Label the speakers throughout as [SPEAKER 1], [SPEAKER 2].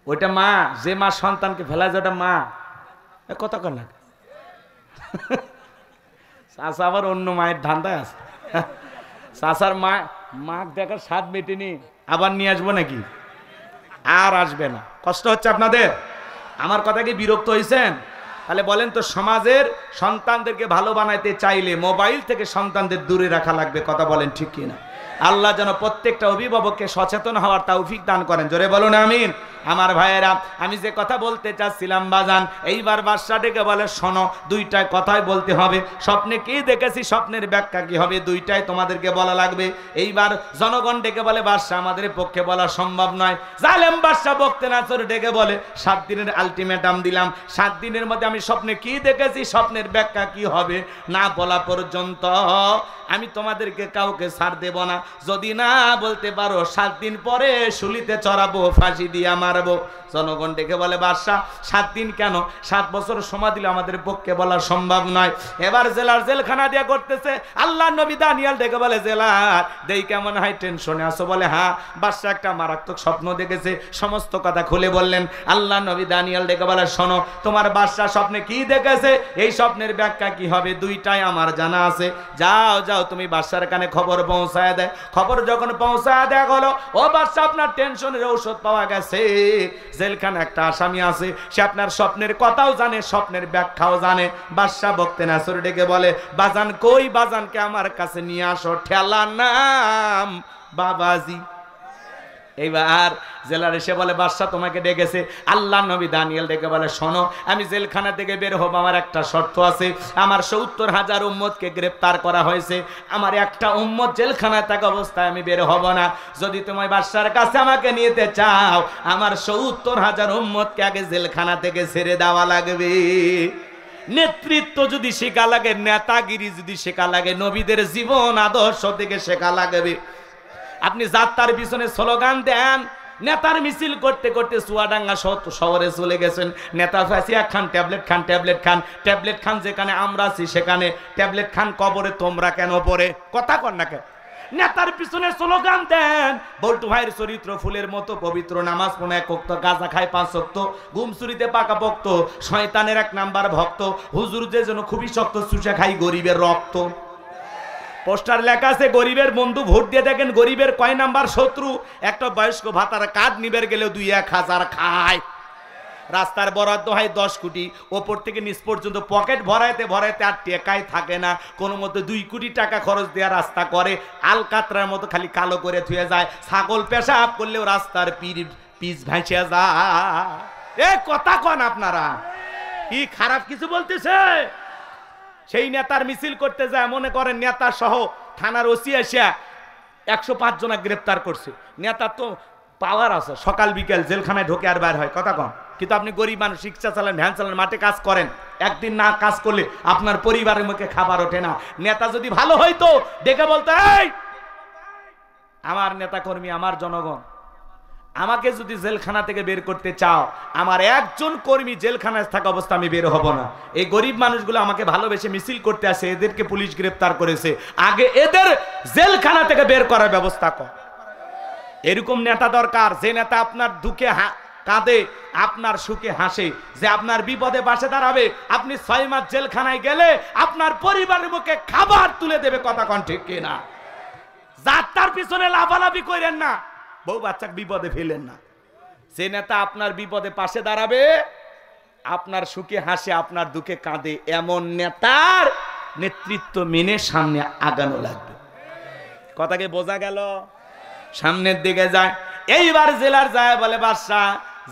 [SPEAKER 1] ওইটা মা, যে মা সন্তানকে ফেলা যায় ওটা মা। কত কর না চাষা আবার অন্য মায়ের ধান্দায় আছে। চাষার মা মাক দেখার স্বাদ মেটেনি, আবার নিয়ে আসবো নাকি? আর আসবে না। কষ্ট হচ্ছে আপনাদের? আমার কথা কি বিরক্ত হয়েছেন? তাহলে বলেন তো, সমাজের সন্তানদেরকে ভালো বানাইতে চাইলে মোবাইল থেকে সন্তানদের দূরে রাখা লাগবে। কথা বলেন ঠিক কিনা? আল্লাহ যেন প্রত্যেকটা অভিভাবককে সচেতন হওয়ার তৌফিক দান করেন। জোরে বলুন আমিন। আমার ভাইয়েরা, আমি যে কথা বলতে চাচ্ছিলাম বাজান, এইবার বাদশা ডেকে বলে শোনো, দুইটাই কথাই বলতে হবে। স্বপ্নে কি দেখেছি, স্বপ্নের ব্যাখ্যা কি হবে, দুইটাই তোমাদেরকে বলা লাগবে। এইবার জনগণ ডেকে বলে বাদশা আমাদের পক্ষে বলা সম্ভব নয়। জালেম বাদশা বকতে নাচর ডেকে বলে 7 দিনের আলটিমেটাম দিলাম, 7 দিনের মধ্যে আমি স্বপ্নে কি দেখেছি, স্বপ্নের ব্যাখ্যা কি হবে না বলা পর্যন্ত আমি তোমাদেরকে কাউকে ছাড় দেব না। যদি না বলতে পারো 7 দিন পরে শুলিতে চড়াবো, ফাঁসি দিয়ে মারবো। জনগণ ডেকে বলে বাদশা 7 দিন কেন, 7 বছর সময় দিলে আমাদের পক্ষে বলা সম্ভব নয়। এবার জেলার জেলখানা দিয়া করতেছে। আল্লাহ নবী দানিয়াল ডেকে বলে জেলার দেই কেমন হয়, টেনশনে আসো? বলে হ্যাঁ, বাদশা একটা মারাত্মক স্বপ্ন দেখেছে। সমস্ত কথা খুলে বললেন। আল্লাহ নবী দানিয়াল ডেকে বলে শোনো, তোমার বাদশা স্বপ্নে কি দেখেছে, এই স্বপ্নের ব্যাখ্যা কি হবে, দুইটাই আমার জানা আছে। যাও যাও তুমি বাদশার কানে খবর পৌঁছায় দেয়। খবর যখন পৌঁছায় দেয়া হলো, ও বাদশা আপনার টেনশনের ঔষধ পাওয়া গেছে। জেলখানে একটা আসামি আছে, সে আপনার স্বপ্নের কথাও জানে, স্বপ্নের ব্যাখ্যাও জানে। বাদশা বকতে নাসর ডেকে বলে বাজান কই, বাজানকে আমার কাছে নিয়ে আসো। ঠেলার নাম বাবাজি। এইবার জেলার এসে বলে বাদশা তোমাকে ডেকেছে। আল্লাহ নবী দানিয়েল ডেকে বলে শোনো, আমি জেলখানা থেকে বের হব, আমার একটা শর্ত আছে। আমার 70,000 উম্মতকে গ্রেফতার করা হয়েছে, আমার একটা উম্মত জেলখানায় থাকা অবস্থায় আমি বের হব না। যদি তুমি বাদশার কাছে আমাকে নিতে চাও, আমার 70,000 উম্মতকে আগে জেলখানা থেকে ছেড়ে দেওয়া লাগবে। নেতৃত্ব যদি শেখা লাগে, নেতাগিরি যদি শেখা লাগে, নবীদের জীবন আদর্শ থেকে শেখা লাগবে। আপনি যাত্রার পিছনে স্লোগান দেন, নেতার মিছিল করতে করতে চুয়াডাঙ্গা শহরে চলে গেছেন। নেতা ফাঁসিয়া খান ট্যাবলেট খান, ট্যাবলেট খান, ট্যাবলেট খান যেখানে আমরা আছি সেখানে, ট্যাবলেট খান কবরে তোমরা কেন পড়ে? কথা কন না কেন? নেতার পিছনে স্লোগান দেন। বল্টু ভাইয়ের চরিত্র ফুলের মতো পবিত্র, নামাজ পড়ে 1 ওয়াক্ত, গাঁজা খায় 5 ওয়াক্ত, ঘুম চুরিতে পাকা ভক্ত, শয়তানের 1 নাম্বার ভক্ত, হুজুর যে যেন খুবই শক্ত, চুষে খাই গরিবের রক্ত। পোস্টার লেখা আছে গরিবের বন্ধু, ভোট দিয়ে দেখেন গরিবের কয় নাম্বার শত্রু। একটা বয়স্ক ভাতার কার্ড নিবের গেলেও 2-1,000 খায়। রাস্তার বরাদ্দ হয় 10 কোটি, ওপর থেকে নিচ পর্যন্ত পকেট ভরাইতে ভরাইতে আর টেকাই থাকে না। কোনো মধ্যে 2 কোটি টাকা খরচ দেওয়া রাস্তা করে, আলকাতরার মতো খালি কালো করে থুয়ে যায়। ছাগল পেশাব করলেও রাস্তার পিচ ভাসিয়া যায়। এ কথা কন আপনারা, কি খারাপ কিছু বলতেছে? সেই নেতার মিছিল করতে যায়, মনে করেন নেতা সহ থানার ওসি আসিয়া 105 জনা গ্রেপ্তার করছে। নেতার তো পাওয়ার আছে, সকাল বিকেল জেলখানায় ঢোকে আর বাইর হয়। কথা কম। কিন্তু আপনি গরিব মানুষ, রিক্সা চালান, ভ্যান চালান, মাঠে কাজ করেন, একদিন না কাজ করলে আপনার পরিবারের মুখে খাবার ওঠে না। নেতা যদি ভালো হইতো ডেকে বলতো এই আমার নেতা কর্মী, আমার জনগণ, আমাকে যদি জেলখানা থেকে বের করতে চাও, আমার একজন কর্মী জেলখানায় থাকা অবস্থা আমি বের হব না। এই গরিব মানুষগুলো আমাকে ভালোবেসে মিছিল করতে আসে, এদেরকে পুলিশ গ্রেফতার করেছে, আগে এদের জেলখানা থেকে বের করার ব্যবস্থা কর। এরকম নেতা দরকার, যে নেতা আপনার দুঃখে কাঁদে, আপনার সুখে হাসে, যে আপনার বিপদে পাশে দাঁড়াবে। আপনি 6 মাস জেলখানায় গেলে আপনার পরিবারের মুখে খাবার তুলে দেবে। কথা কন ঠিক কিনা? যাত্রার পিছনে লাফালাফি করেন না, বউ বাচ্চাকে বিপদে ফেলেন না। যে নেতা আপনার বিপদে পাশে দাঁড়াবে, আপনার সুখে হাসে, আপনার দুঃখে কাঁদে, এমন নেতার নেতৃত্ব মেনে সামনে আগানো লাগবে। কথাকে বোঝা গেল? সামনের দিকে যায়। এইবার জেলার যায় বলে বাদশা,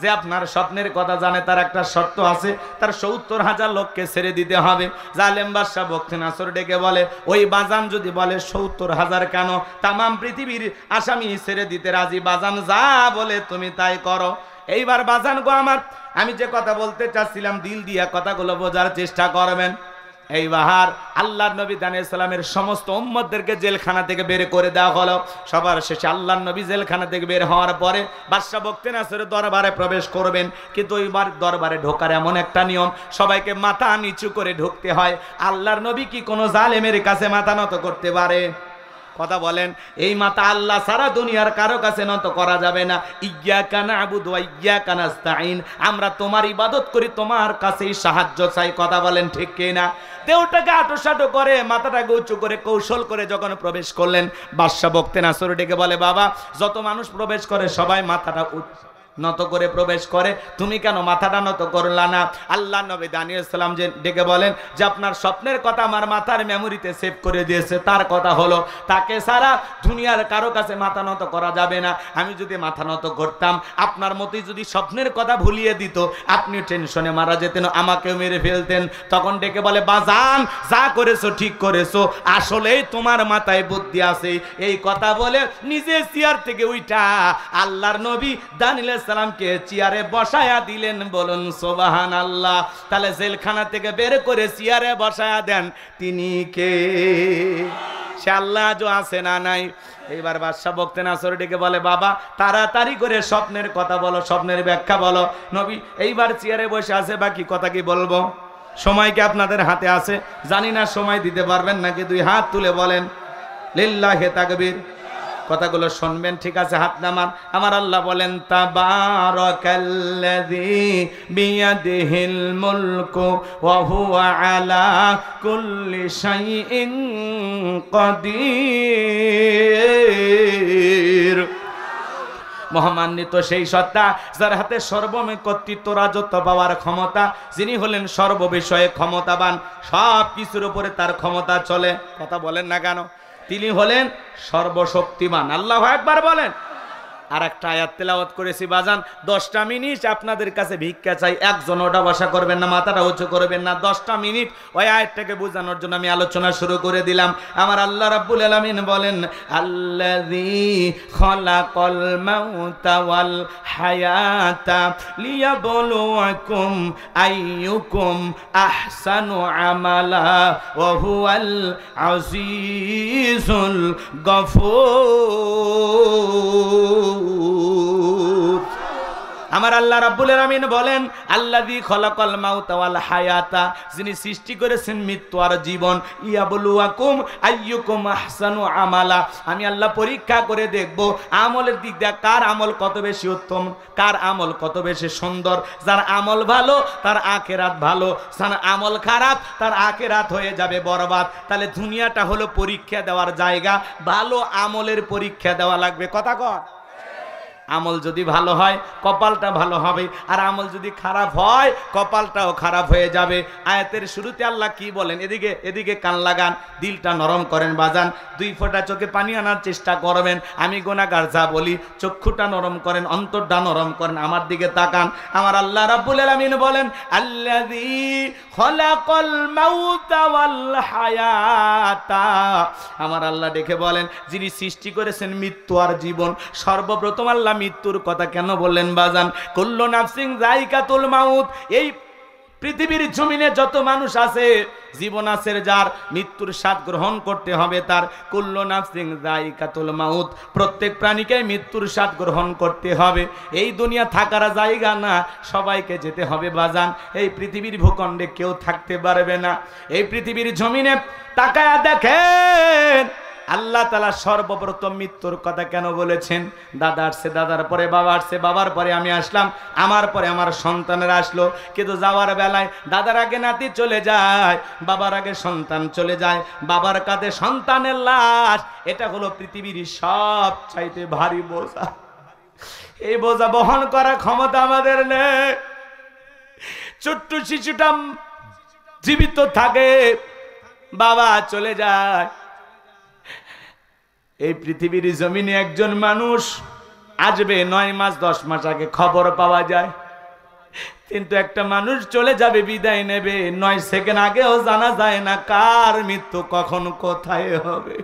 [SPEAKER 1] যে আপনার স্বপ্নের কথা জানে তার একটা শর্ত আছে, তার 70,000 লোককে ছেড়ে দিতে হবে। জালেম বাদশা বকতে নাসর ডেকে বলে ওই বাজান যদি বলে 70,000 কেন, তামাম পৃথিবীর আসামি ছেড়ে দিতে রাজি। বাজান যা বলে তুমি তাই করো। এইবার বাজান গো আমার, আমি যে কথা বলতে চাচ্ছিলাম দিল দিয়া কথাগুলো বোঝার চেষ্টা করবেন। এইবার আল্লাহর নবী দানিয়েল সালামের সমস্ত উম্মতদেরকে জেলখানা থেকে বের করে দেওয়া হলো। সবার শেষে আল্লাহর নবী জেলখানা থেকে বের হওয়ার পরে বাদশা বকতে নাসরের দরবারে প্রবেশ করবেন। কিন্তু ওইবার দরবারে ঢোকার এমন একটা নিয়ম, সবাইকে মাথা নিচু করে ঢুকতে হয়। আল্লাহর নবী কি কোনো জালেমের কাছে মাথা নত করতে পারে? কথা বলেন, এই মাথা আল্লাহ সারা দুনিয়ার কারো কাছে নত করা যাবে না। ইয়্যাকা না'বুদু ওয়া ইয়্যাকা নাস্তাঈন, আমরা তোমার ইবাদত করি, তোমার কাছেই সাহায্য চাই। কথা বলেন ঠিক কি না? দেহটাকে আটোসাটো করে, মাথাটাকে উঁচু করে, কৌশল করে যখন প্রবেশ করলেন, বাদশা বক্তে নাসর ডেকে বলে, বাবা, যত মানুষ প্রবেশ করে সবাই মাথাটা নত করে প্রবেশ করে, তুমি কেন মাথাটা নত করলা না? আল্লাহ নবী দানিয়েল সালাম যে ডেকে বলেন যে আপনার স্বপ্নের কথা আমার মাথার মেমোরিতে সেভ করে দিয়েছে। তার কথা হলো, তাকে সারা দুনিয়ার কারো কাছে মাথা নত করা যাবে না। আমি যদি মাথা নত করতাম, আপনার মতোই যদি স্বপ্নের কথা ভুলিয়ে দিত, আপনি টেনশনে মারা যেতেন, আমাকেও মেরে ফেলতেন। তখন ডেকে বলে, বাজান, যা করেছো ঠিক করেছো, আসলেই তোমার মাথায় বুদ্ধি আছে। এই কথা বলে নিজে চেয়ার থেকে উঠা আল্লাহর নবী দানিয়েল সালামকে চেয়ারে বসায়া দিলেন। বলুন সুবহানাল্লাহ। তাহলে জেলখানা থেকে বের করে চেয়ারে বসায়া দেন, তিনি কে? সে আল্লাহ আজও আছে না নাই? এইবার বাদশা বক্তে নাসর ডেকে বলে, বাবা, তাড়াতাড়ি করে স্বপ্নের কথা বলো, স্বপ্নের ব্যাখ্যা বলো। নবী এইবার চেয়ারে বসে আছে, বাকি কথা কি বলবো? সময় কি আপনাদের হাতে আছে? জানি না সময় দিতে পারবেন নাকি। দুই হাত তুলে বলেন লিল্লাহি তাকবীর। কথাগুলো শুনবেন, ঠিক আছে? হাত নামান। আমার আল্লাহ বলেন, তাবারাকাল্লাযী বিয়াদিহিল মুলকু ওয়া হুয়া আলা কুল্লি শাইইন কাদির। মহামান্বিত সেই সত্তা যার হাতে সর্বময় কর্তৃত্ব, রাজত্ব পাওয়ার ক্ষমতা, যিনি হলেন সর্ববিষয়ে ক্ষমতাবান, সব কিছুর উপরে তার ক্ষমতা চলে। কথা বলেন না কেন? তিনি হলেন সর্বশক্তিমান। আল্লাহু আকবার বলেন। আর একটা আয়াত তেলাওয়াত করেছি বাজান, 10টা মিনিট আপনাদের কাছে ভিক্ষা চাই। একজন ওটা বসা করবেন না, মাথাটা উঁচু করবেন না। 10টা মিনিট ওই আয়াতটাকে বোঝানোর জন্য আমি আলোচনা শুরু করে দিলাম। আমার আল্লাহ রাব্বুল আলামিন বলেন, আল্লাযী খালাকাল মাউতা ওয়াল হায়াতা লিয়াবলুয়াকুম আইয়ুকুম আহসানু আমালা ওয়া হুয়াল আজিজুল গফুর। আমার আল্লাহ রাব্বুল আলামিন বলেন, আল্লাযী খালাকাল মাউতা ওয়াল হায়াতা, যিনি সৃষ্টি করেছেন মৃত্যু আর জীবন। ইয়াবলুয়াকুম আইয়ুকুম আহসানু আমালা, আমি আল্লাহ পরীক্ষা করে দেখব আমলের দিক দিয়ে কার আমল কত বেশি উত্তম, কার আমল কত বেশি সুন্দর। যার আমল ভালো তার আখিরাত ভালো, যার আমল খারাপ তার আখিরাত হয়ে যাবে বরবাদ। তাহলে দুনিয়াটা হলো পরীক্ষা দেওয়ার জায়গা, ভালো আমলের পরীক্ষা দেওয়া লাগবে। কথা কয়? আমল যদি ভালো হয় কপালটা ভালো হবে, আর আমল যদি খারাপ হয় কপালটাও খারাপ হয়ে যাবে। আয়াতের শুরুতে আল্লাহ কি বলেন? এদিকে কান লাগান, দিলটা নরম করেন বাজান, 2 ফোঁটা চোখে পানি আনার চেষ্টা করবেন। আমি গুনাহগার যা বলি, চক্ষুটা নরম করেন, অন্তরটা নরম করেন, আমার দিকে তাকান। আমার আল্লাহ রাব্বুল আলামিন বলেন, আল্লাযী খালাকাল মাউতা ওয়াল হায়াতা, আমার আল্লাহ ডেকে বলেন, যিনি সৃষ্টি করেছেন মৃত্যু আর জীবন। সর্বপ্রথম আল্লাহ মৃত্যুর কথা কেন বললেন বাজান? কুল্লু নাফসিন যায়কাতুল মাউত। এই পৃথিবীর জমিনে যত মানুষ আছে, জীবন আছে যার, মৃত্যুর স্বাদ গ্রহণ করতে হবে তার। কুল্লু নাফসিন যায়কাতুল মাউত, প্রত্যেক প্রাণীকে মৃত্যুর স্বাদ গ্রহণ করতে হবে। এই দুনিয়া থাকার জায়গা না, সবাইকে যেতে হবে বাজান। এই পৃথিবীর ভূখণ্ডে কেউ থাকতে পারবে না। এই পৃথিবীর জমিনে তাকায়া দেখেন, আল্লাহ তাআলা সর্বপ্রথম মৃত্যুর কথা কেন বলেছেন? দাদা আসছে, দাদার পরে বাবা আসছে, বাবার পরে আমি আসলাম, আমার পরে আমার সন্তানেরা আসলো। কিন্তু যাওয়ার বেলায় দাদার আগে নাতি চলে যায়, বাবার আগে সন্তান চলে যায়, বাবার কাঁধে সন্তানের লাশ। এটা হলো পৃথিবীর সব চাইতে ভারী বোঝা। এই বোঝা বহন করার ক্ষমতা আমাদের নেই। ছোট্ট শিশুটা জীবিত থাকে, বাবা চলে যায়। এই পৃথিবীর জমিনে একজন মানুষ আসবে 9 মাস 10 মাস আগে খবর পাওয়া যায়, কিন্তু একটা মানুষ চলে যাবে, বিদায় নেবে 9 সেকেন্ড আগেও জানা যায় না কার মৃত্যু কখন কোথায় হবে।